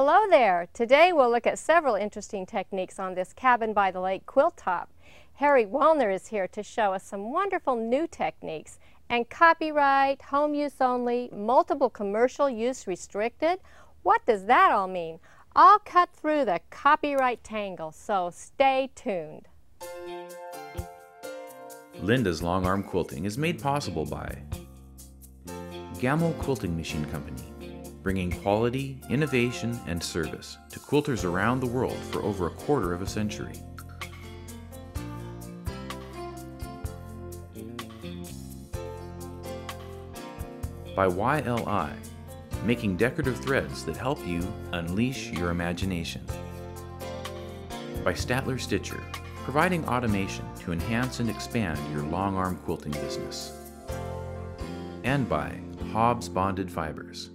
Hello there! Today we'll look at several interesting techniques on this cabin by the lake quilt top. Harry Wallner is here to show us some wonderful new techniques. And copyright, home use only, multiple commercial use restricted? What does that all mean? I'll cut through the copyright tangle, so stay tuned. Linda's Longarm Quilting is made possible by Gammo Quilting Machine Company, bringing quality, innovation, and service to quilters around the world for over a quarter of a century. By YLI, making decorative threads that help you unleash your imagination. By Statler Stitcher, providing automation to enhance and expand your long arm quilting business. And by Hobbs Bonded Fibers.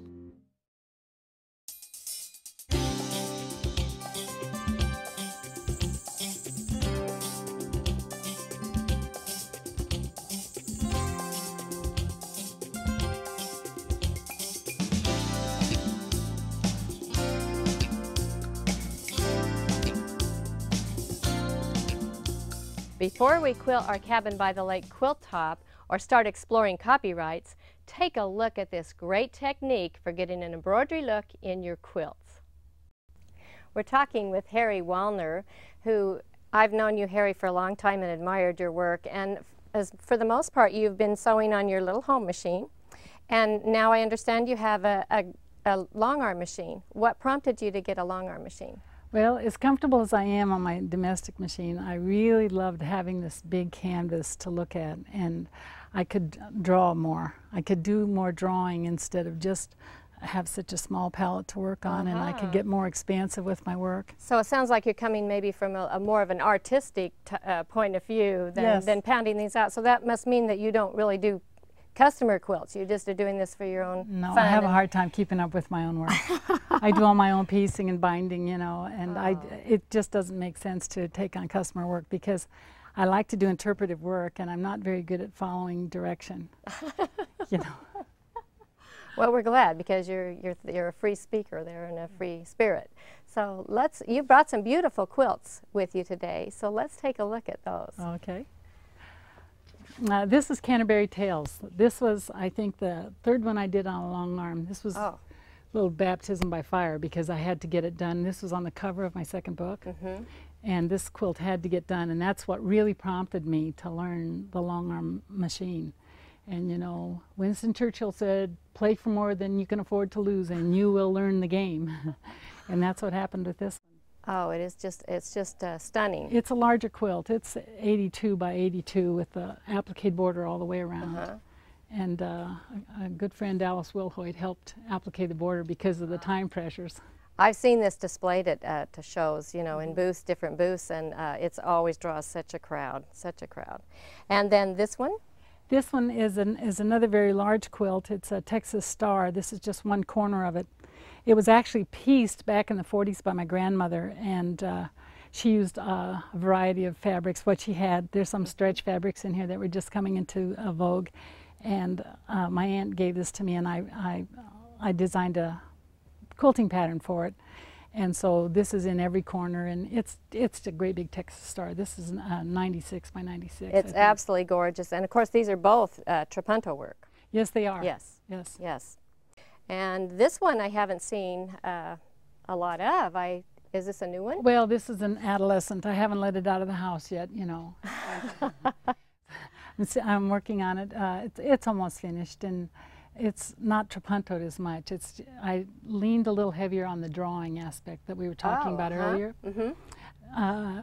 Before we quilt our cabin by the lake quilt top or start exploring copyrights, take a look at this great technique for getting an embroidery look in your quilts. We're talking with Harry Wallner, who I've known you, Harry, for a long time and admired your work, and for the most part you've been sewing on your little home machine, and now I understand you have a long arm machine. What prompted you to get a long arm machine? Well, as comfortable as I am on my domestic machine, I really loved having this big canvas to look at, and I could draw more. I could do more drawing instead of just have such a small palette to work on, and I could get more expansive with my work. So it sounds like you're coming maybe from a more of an artistic point of view than pounding these out. So that must mean that you don't really do customer quilts. You just are doing this for your own No, fun. I have a hard time keeping up with my own work. I do all my own piecing and binding, you know, and it just doesn't make sense to take on customer work because I like to do interpretive work and I'm not very good at following direction, you know. Well, we're glad because you're a free speaker there and a free spirit. So you brought some beautiful quilts with you today, so let's take a look at those. Okay. This is Canterbury Tales. This was, I think, the third one I did on a long arm. This was a little baptism by fire because I had to get it done. This was on the cover of my second book, and this quilt had to get done, and that's what really prompted me to learn the long arm machine. And you know, Winston Churchill said, "Play for more than you can afford to lose, and you will learn the game." And that's what happened with this one. Oh, it's just stunning. It's a larger quilt. It's 82 by 82 with the applique border all the way around. And a good friend, Alice Wilhoit, helped applique the border because of the time pressures. I've seen this displayed at to shows, you know, in booths, different booths, and it always draws such a crowd, such a crowd. And then this one? This one is another very large quilt. It's a Texas Star. This is just one corner of it. It was actually pieced back in the 40s by my grandmother, and she used a variety of fabrics. What she had, there's some stretch fabrics in here that were just coming into vogue, and my aunt gave this to me, and I designed a quilting pattern for it. And so this is in every corner, and it's a great big Texas Star. This is 96 by 96. It's absolutely gorgeous, and of course these are both Trapunto work. Yes, they are. Yes. Yes. Yes. And this one I haven't seen a lot of. Is this a new one? Well, this is an adolescent. I haven't let it out of the house yet, you know. I'm working on it. It's almost finished, and it's not Trapuntoed as much. I leaned a little heavier on the drawing aspect that we were talking about earlier,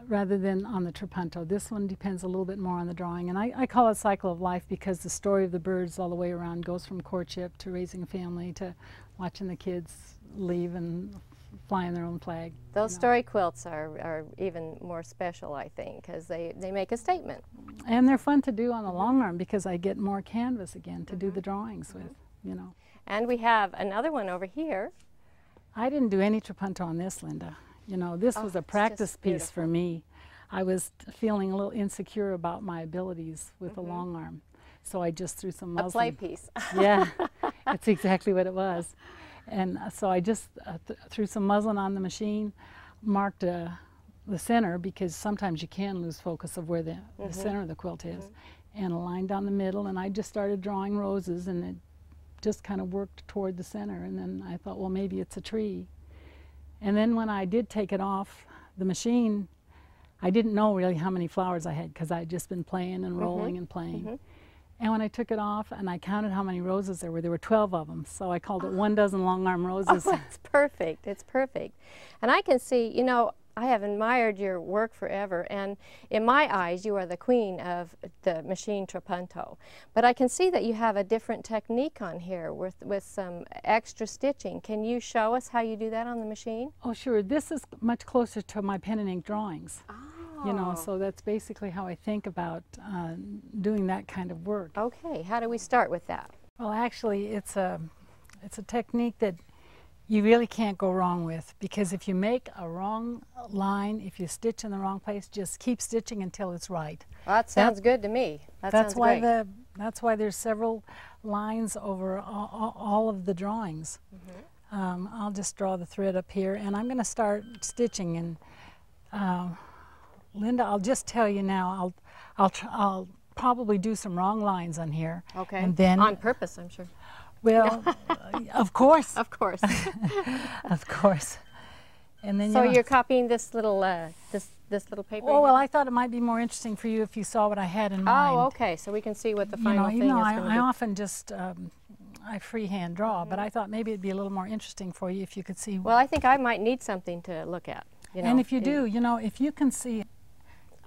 rather than on the Trapunto. This one depends a little bit more on the drawing, and I call it cycle of life because the story of the birds all the way around goes from courtship to raising a family to watching the kids leave and flying their own flag. Those story quilts are even more special, I think, because they make a statement. And they're fun to do on the long arm because I get more canvas again to do the drawings with, you know. And we have another one over here. I didn't do any Trapunto on this, Linda. You know, this was a practice piece for me. I was feeling a little insecure about my abilities with the long arm, so I just threw some muslin. A play piece. Yeah, that's exactly what it was. And so I just threw some muslin on the machine, marked the center, because sometimes you can lose focus of where the center of the quilt is, and a line down the middle, and I just started drawing roses, and it just kind of worked toward the center. And then I thought, well, maybe it's a tree. And then when I did take it off the machine, I didn't know really how many flowers I had, because I had just been playing and rolling and playing. And when I took it off and I counted how many roses there were 12 of them. So I called it 1 dozen longarm roses. Oh, it's perfect. It's perfect. And I can see, you know, I have admired your work forever, and in my eyes you are the queen of the machine Trapunto. But I can see that you have a different technique on here with some extra stitching. Can you show us how you do that on the machine? Oh, sure. This is much closer to my pen and ink drawings. Oh. You know, so that's basically how I think about doing that kind of work. Okay, how do we start with that? Well, actually, it's a technique that you really can't go wrong with, because if you make a wrong line, if you stitch in the wrong place, just keep stitching until it's right. Well, that sounds good to me. That's why that's why there's several lines over all of the drawings. I'll just draw the thread up here, and I'm going to start stitching. And Linda, I'll just tell you now, I'll probably do some wrong lines on here. Okay. And then on purpose, I'm sure. Well, of course. Of course. Of course. And then so you're copying this little this little paper? Oh, well, I thought it might be more interesting for you if you saw what I had in mind. Oh, okay. So we can see what the final thing is going to be. I often just I freehand draw, but I thought maybe it'd be a little more interesting for you if you could see. Well, I think I might need something to look at. You know, and if you do, you know, if you can see,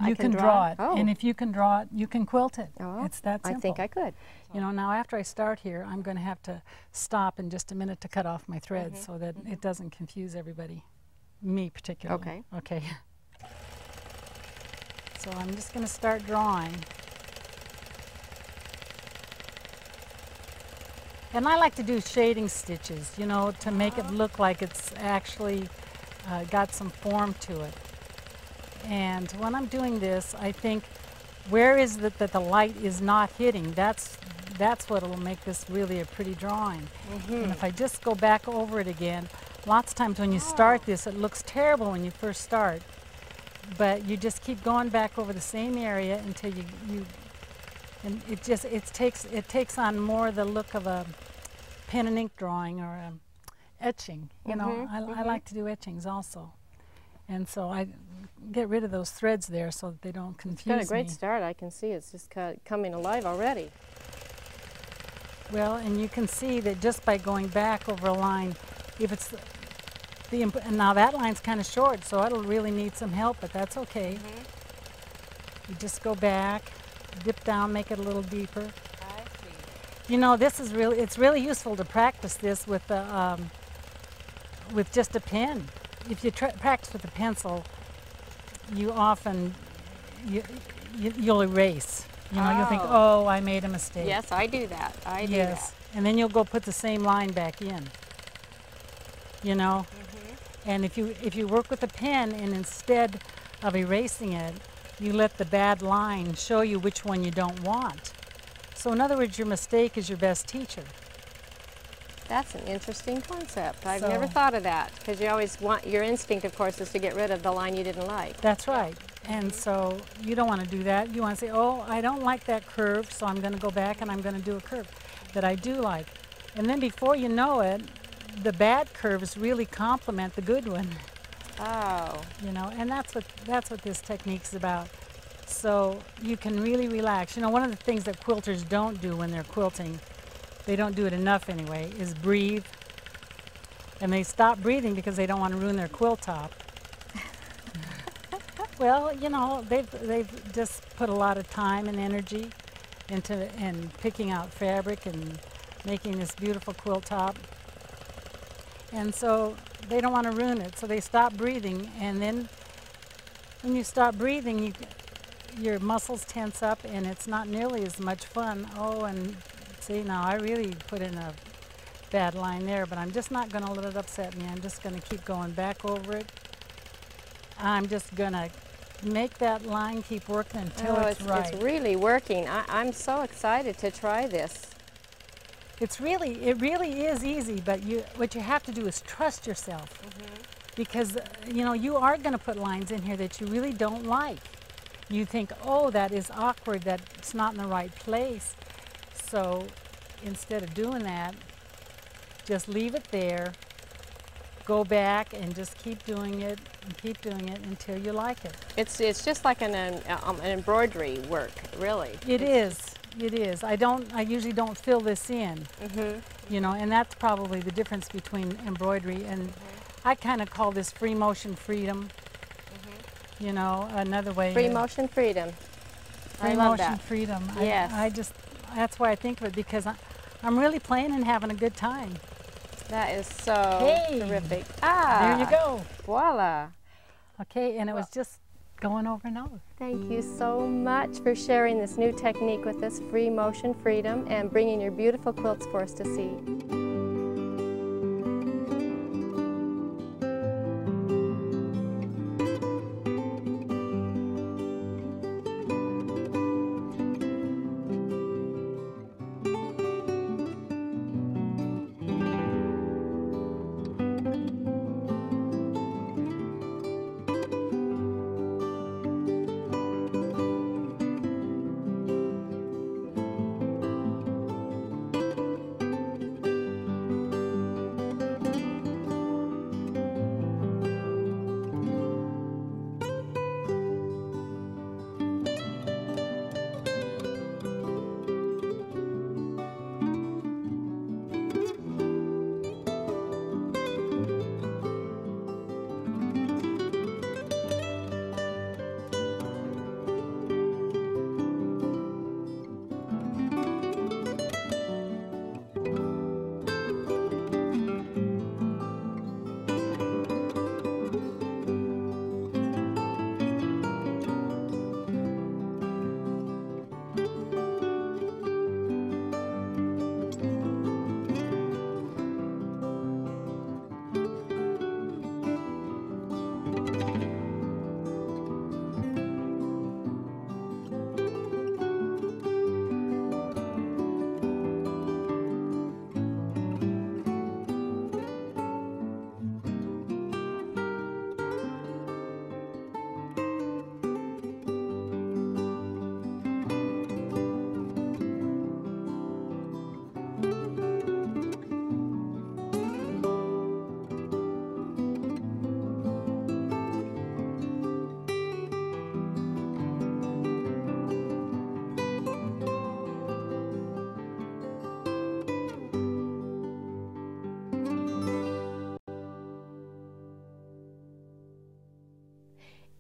you can draw it. Oh. And if you can draw it, you can quilt it. Oh, it's that simple. I think I could. You know, now after I start here, I'm going to have to stop in just a minute to cut off my threads so that it doesn't confuse everybody, me particularly. Okay. Okay. So I'm just going to start drawing. And I like to do shading stitches, you know, to make it look like it's actually got some form to it. And when I'm doing this, I think, where is it that the light is not hitting? That's what will make this really a pretty drawing. And if I just go back over it again, lots of times when you start this, it looks terrible when you first start. But you just keep going back over the same area until and it takes on more the look of a pen and ink drawing or etching. You know, I like to do etchings also. And so I get rid of those threads there so that they don't confuse me. It's got a great start. I can see it's just coming alive already. Well, and you can see that just by going back over a line, if it's and now that line's kind of short, so it'll really need some help, but that's okay. You just go back, dip down, make it a little deeper. I see. You know, it's really useful to practice this with just a pen. If you practice with a pencil, you often you'll erase. You know, you'll think, oh, I made a mistake. Yes, I do that. I do that. And then you'll go put the same line back in. You know, and if you work with a pen, and instead of erasing it, you let the bad line show you which one you don't want. So in other words, your mistake is your best teacher. That's an interesting concept. I've never thought of that, because you always want, your instinct, of course, is to get rid of the line you didn't like. That's right. And so you don't want to do that. You want to say, oh, I don't like that curve, so I'm going to go back and I'm going to do a curve that I do like. And then before you know it, the bad curves really complement the good one. Oh. You know, and that's what this technique's about. So you can really relax. You know, one of the things that quilters don't do when they're quilting, they don't do it enough anyway, is breathe. And they stop breathing because they don't want to ruin their quilt top. Well, you know, they've just put a lot of time and energy into picking out fabric and making this beautiful quilt top. And so they don't want to ruin it, so they stop breathing. And then when you stop breathing, your muscles tense up, and it's not nearly as much fun. Oh, and see, now I really put in a bad line there, but I'm just not going to let it upset me. I'm just going to keep going back over it. I'm just going to make that line keep working until it's right. It's really working. I'm so excited to try this. it really is easy, but what you have to do is trust yourself. Because, you know, you are going to put lines in here that you really don't like. You think, oh, that is awkward, that's not in the right place. So instead of doing that, just leave it there, go back and just keep doing it until you like it. It's just like an embroidery work, really. It is. I usually don't fill this in, you know, and that's probably the difference between embroidery and I kind of call this free motion freedom. You know, another way. Free motion freedom. Free motion freedom. Yes. That's why I think of it, because I'm really playing and having a good time. That is so terrific. There you go. Voila. Okay, and it was just going over and over. Thank you so much for sharing this new technique with us, free motion freedom, and bringing your beautiful quilts for us to see.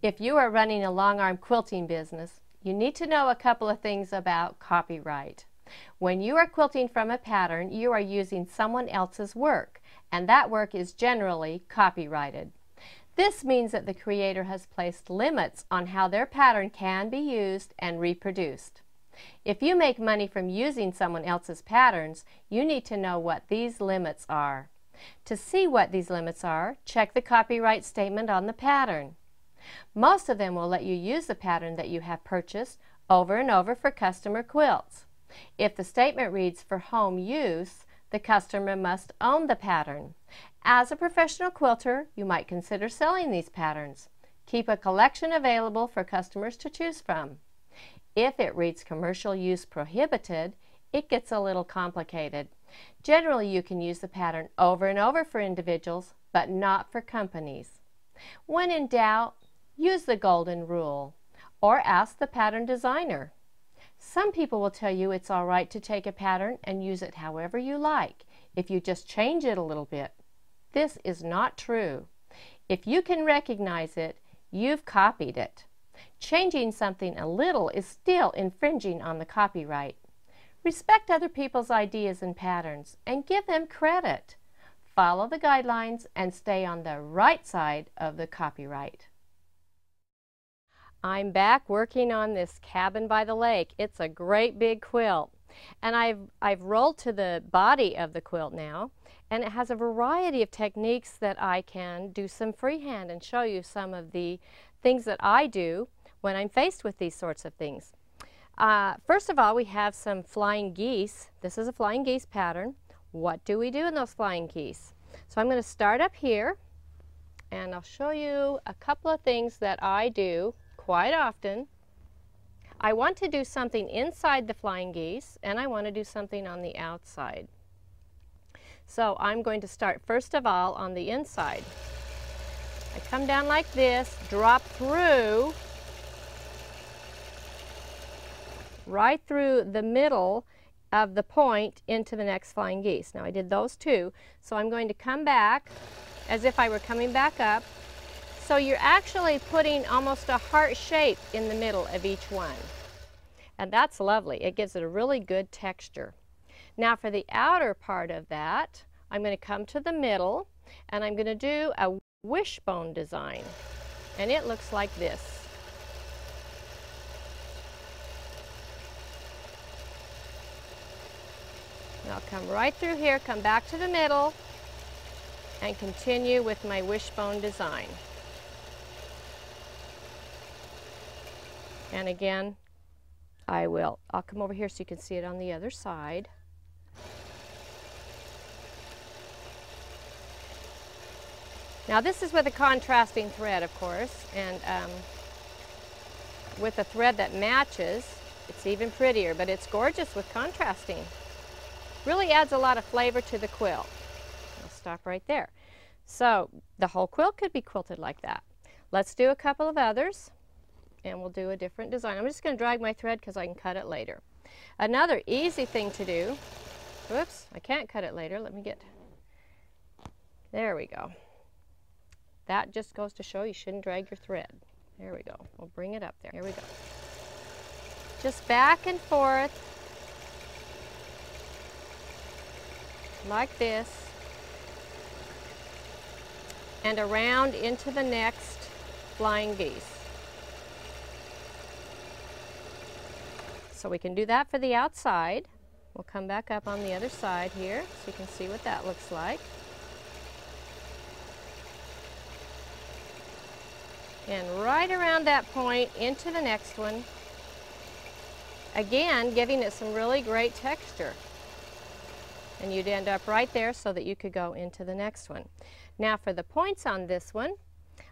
If you are running a long arm quilting business, you need to know a couple of things about copyright. When you are quilting from a pattern, you are using someone else's work, and that work is generally copyrighted. This means that the creator has placed limits on how their pattern can be used and reproduced. If you make money from using someone else's patterns, you need to know what these limits are. To see what these limits are, check the copyright statement on the pattern. Most of them will let you use the pattern that you have purchased over and over for customer quilts. If the statement reads for home use, the customer must own the pattern. As a professional quilter, you might consider selling these patterns. Keep a collection available for customers to choose from. If it reads commercial use prohibited, it gets a little complicated. Generally, you can use the pattern over and over for individuals, but not for companies. When in doubt, use the golden rule, or ask the pattern designer. Some people will tell you it's all right to take a pattern and use it however you like, if you just change it a little bit. This is not true. If you can recognize it, you've copied it. Changing something a little is still infringing on the copyright. Respect other people's ideas and patterns, and give them credit. Follow the guidelines and stay on the right side of the copyright. I'm back working on this cabin by the lake. It's a great big quilt, and I've rolled to the body of the quilt now, and it has a variety of techniques that I can do some freehand and show you some of the things that I do when I'm faced with these sorts of things. First of all, we have some flying geese. This is a flying geese pattern. What do we do in those flying geese? So I'm going to start up here, and I'll show you a couple of things that I do quite often. I want to do something inside the flying geese, and I want to do something on the outside. So I'm going to start first of all on the inside. I come down like this, drop through, right through the middle of the point into the next flying geese. Now I did those two, so I'm going to come back as if I were coming back up. So you're actually putting almost a heart shape in the middle of each one. And that's lovely. It gives it a really good texture. Now for the outer part of that, I'm going to come to the middle and I'm going to do a wishbone design. And it looks like this. And I'll come right through here, come back to the middle, and continue with my wishbone design. And again, I'll come over here so you can see it on the other side. Now this is with a contrasting thread, of course, and with a thread that matches, it's even prettier, but it's gorgeous with contrasting. Really adds a lot of flavor to the quilt. I'll stop right there. So the whole quilt could be quilted like that. Let's do a couple of others and we'll do a different design. I'm just going to drag my thread because I can cut it later. Another easy thing to do, whoops, I can't cut it later. Let me get, there we go. That just goes to show you shouldn't drag your thread. There we go. We'll bring it up there. Here we go. Just back and forth. Like this, and around into the next flying geese. So we can do that for the outside. We'll come back up on the other side here so you can see what that looks like. And right around that point into the next one. Again, giving it some really great texture. And you'd end up right there so that you could go into the next one. Now for the points on this one,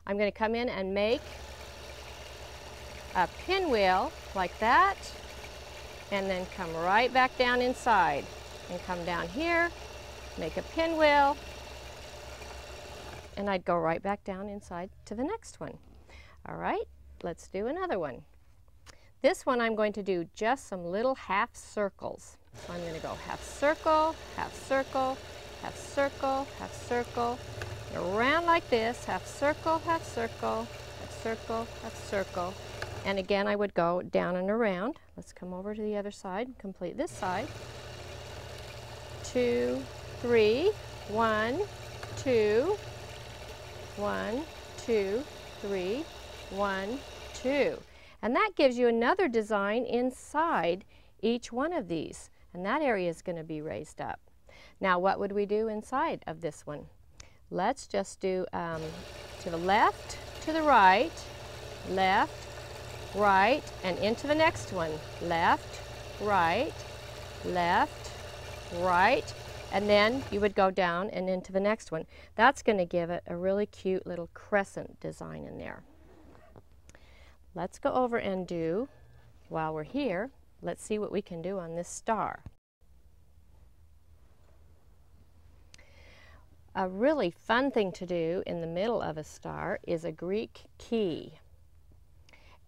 I'm going to come in and make a pinwheel like that, and then come right back down inside and come down here, make a pinwheel, and I'd go right back down inside to the next one. All right, let's do another one. This one I'm going to do just some little half circles. So I'm going to go half circle, half circle, half circle, half circle, and around like this, half circle, half circle, half circle, half circle. And again, I would go down and around. Let's come over to the other side and complete this side. 2, 3, 1, 2, 1, 2, 3, 1, 2. And that gives you another design inside each one of these. And that area is going to be raised up. Now what would we do inside of this one? Let's just do to the left, to the right, left, right, and into the next one. Left, right, right, and then you would go down and into the next one. That's going to give it a really cute little crescent design in there. Let's go over and do, while we're here, let's see what we can do on this star. A really fun thing to do in the middle of a star is a Greek key.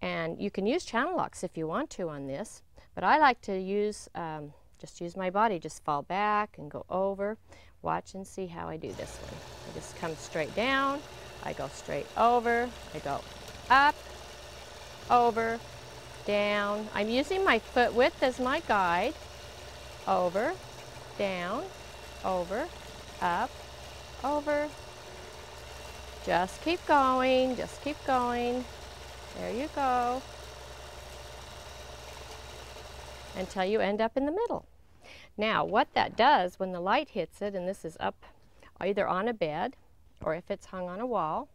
And you can use channel locks if you want to on this, but I like to use, just use my body, just fall back and go over. Watch and see how I do this one. I just come straight down, I go straight over, I go up, over, down. I'm using my foot width as my guide. Over, down, over, up, over. Just keep going, just keep going. There you go. Until you end up in the middle. Now what that does when the light hits it, and this is up either on a bed or if it's hung on a wall,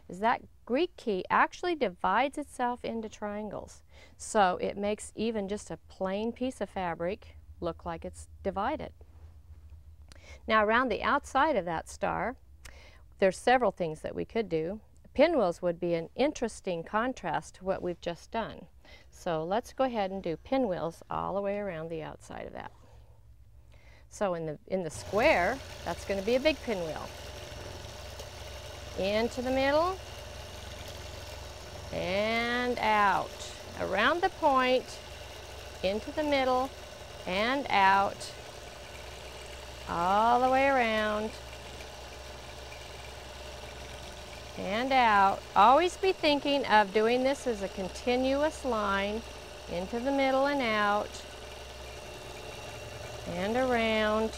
is that Greek key actually divides itself into triangles. So it makes even just a plain piece of fabric look like it's divided. Now around the outside of that star, there's several things that we could do. Pinwheels would be an interesting contrast to what we've just done. So let's go ahead and do pinwheels all the way around the outside of that. So in the square, that's going to be a big pinwheel. Into the middle and out. Around the point, into the middle and out. All the way around and out. Always be thinking of doing this as a continuous line, into the middle and out and around.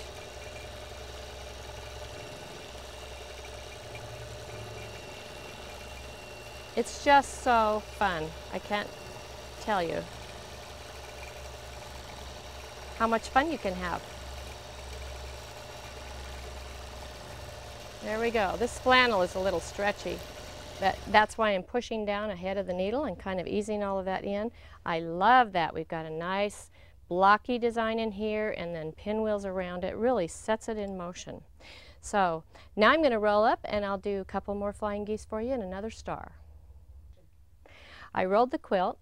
It's just so fun. I can't tell you how much fun you can have. There we go. This flannel is a little stretchy. That's why I'm pushing down ahead of the needle and kind of easing all of that in. I love that. We've got a nice blocky design in here and then pinwheels around it. Really sets it in motion. So now I'm going to roll up and I'll do a couple more flying geese for you and another star. I rolled the quilt,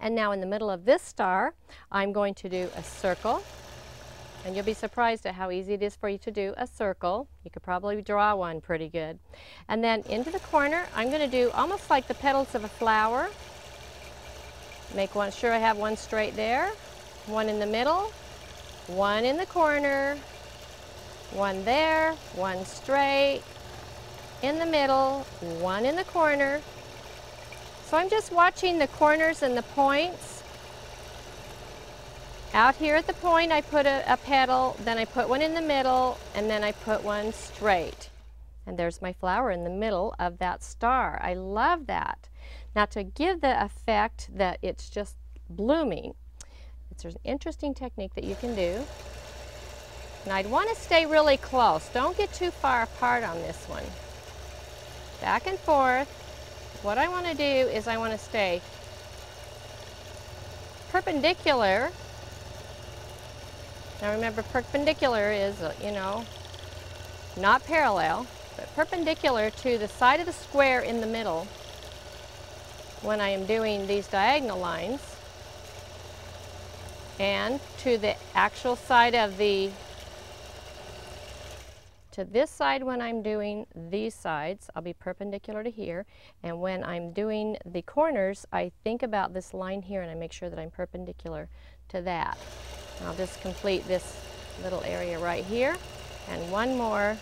and now in the middle of this star I'm going to do a circle. And you'll be surprised at how easy it is for you to do a circle. You could probably draw one pretty good. And then into the corner, I'm going to do almost like the petals of a flower. Make sure I have one straight there, one in the middle, one in the corner, one there, one straight, in the middle, one in the corner. So I'm just watching the corners and the points. Out here at the point I put a petal, then I put one in the middle, and then I put one straight. And there's my flower in the middle of that star. I love that. Now to give the effect that it's just blooming, there's an interesting technique that you can do. And I'd want to stay really close. Don't get too far apart on this one. Back and forth. What I want to do is I want to stay perpendicular. Now remember, perpendicular is, you know, not parallel, but perpendicular to the side of the square in the middle when I am doing these diagonal lines, and to the actual side of to this side when I'm doing these sides, I'll be perpendicular to here, and when I'm doing the corners, I think about this line here and I make sure that I'm perpendicular to that. I'll just complete this little area right here and one more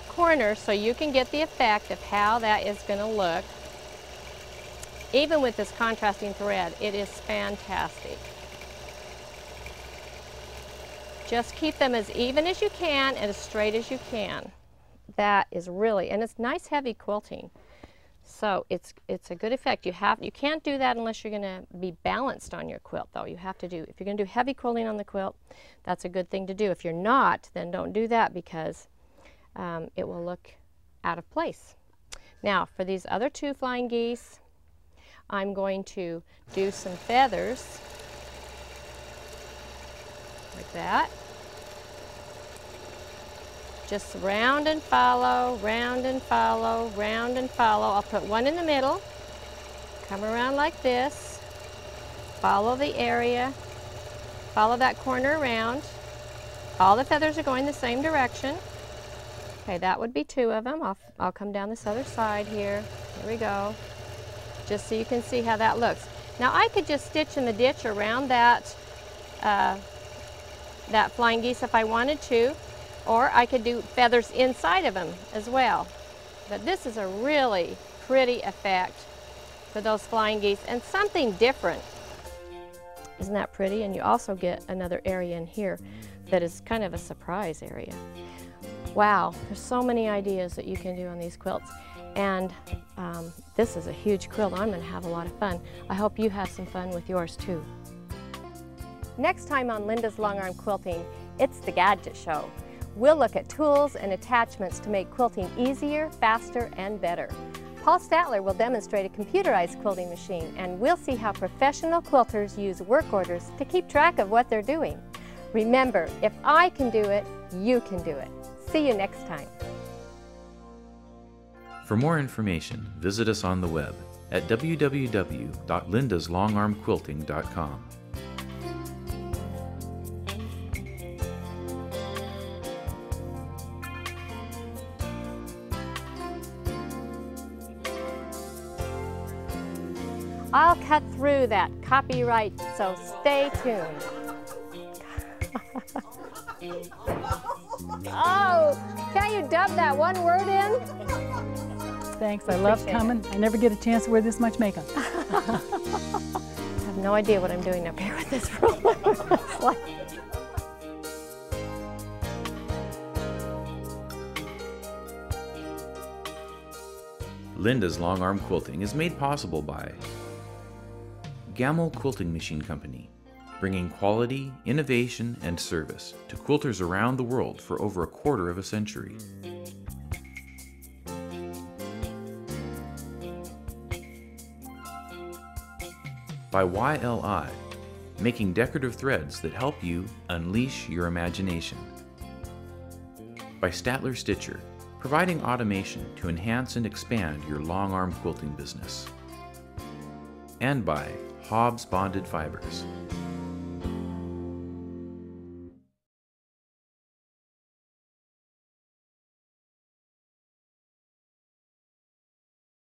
corner so you can get the effect of how that is going to look. Even with this contrasting thread, it is fantastic. Just keep them as even as you can and as straight as you can. That is really, and it's nice heavy quilting. So it's a good effect. You can't do that unless you're going to be balanced on your quilt, though. You have to do, if you're going to do heavy quilting on the quilt, that's a good thing to do. If you're not, then don't do that because it will look out of place. Now for these other two flying geese, I'm going to do some feathers like that. Just round and follow, round and follow, round and follow. I'll put one in the middle, come around like this, follow the area, follow that corner around. All the feathers are going the same direction. Okay, that would be two of them. I'll come down this other side here. Here we go. Just so you can see how that looks. Now I could just stitch in the ditch around that flying geese if I wanted to, or I could do feathers inside of them as well. But this is a really pretty effect for those flying geese and something different. Isn't that pretty? And you also get another area in here that is kind of a surprise area. Wow, there's so many ideas that you can do on these quilts. And this is a huge quilt. I'm going to have a lot of fun. I hope you have some fun with yours too. Next time on Linda's Longarm Quilting, it's the Gadget Show. We'll look at tools and attachments to make quilting easier, faster, and better. Paul Statler will demonstrate a computerized quilting machine, and we'll see how professional quilters use work orders to keep track of what they're doing. Remember, if I can do it, you can do it. See you next time. For more information, visit us on the web at www.lindaslongarmquilting.com. I'll cut through that copyright, so stay tuned. Oh, can't you dub that one word in? Thanks, I love coming. I never get a chance to wear this much makeup. I have no idea what I'm doing up here with this ruler. It's like... Linda's Longarm Quilting is made possible by Gamel Quilting Machine Company, bringing quality, innovation, and service to quilters around the world for over a quarter of a century. By YLI, making decorative threads that help you unleash your imagination. By Statler Stitcher, providing automation to enhance and expand your long arm quilting business. And by Hobbs Bonded Fibers,